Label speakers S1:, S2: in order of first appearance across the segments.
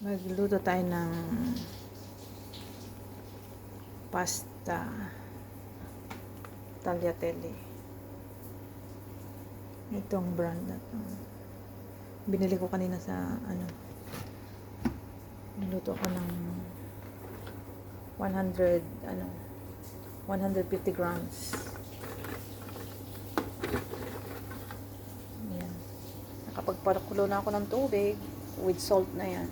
S1: Magluto tayo ng pasta tagliatelle. Itong brand na to. Binili ko kanina sa niluto ko ng 150 grams. Ayan. Nakapagpakulo na ako ng tubig with salt na yan.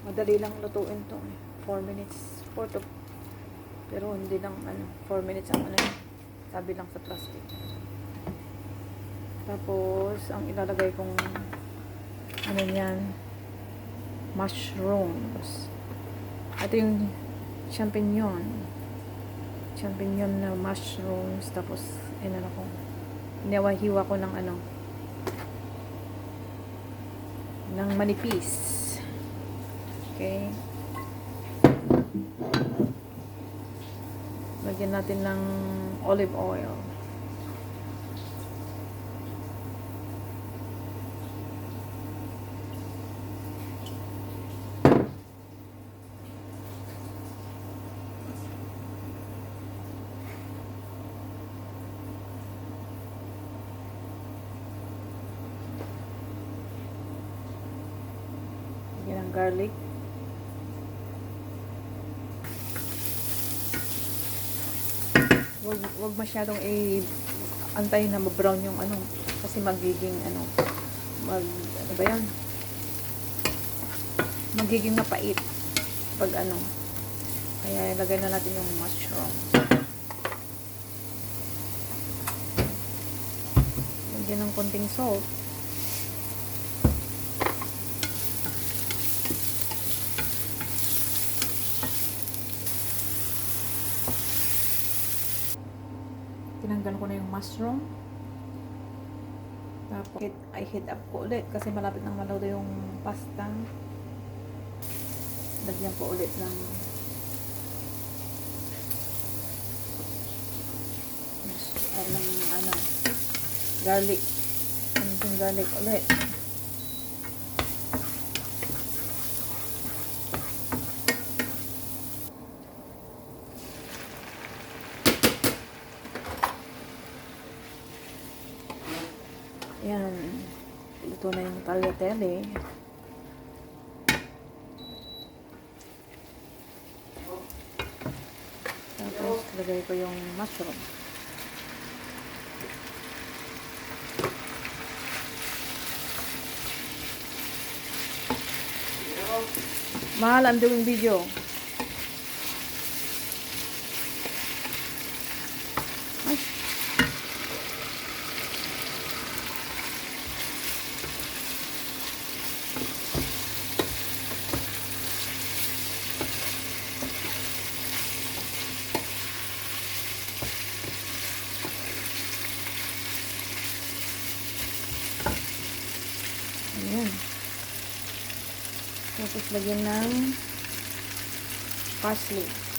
S1: Madali lang lutuin to. 4 minutes. 4 to. Pero hindi lang 4 minutes ang sabi lang sa plastic. Tapos ang ilalagay kong mushrooms. Ito yung champignon na mushrooms. Tapos hiwa ko ng ng manipis. Okay. Lagyan natin ng olive oil. Lagyan ng garlic. Wag masyadong antay na ma-brown yung kasi magiging magiging mapait pag kaya ilagay na natin yung mushroom. Lagyan ng konting salt. Tinanggal ko na yung mushroom. Tapos I heat up ko ulit kasi malapit nang maluto yung pasta. Lagyan ko ulit ng garlic. Konting garlic ulit. Yan. Ito na yung tagliatelle. Tapos, lagay ko yung mushroom. Mahal, I'm doing video. Ay. Ayan. Tapos lagyan ng parsley.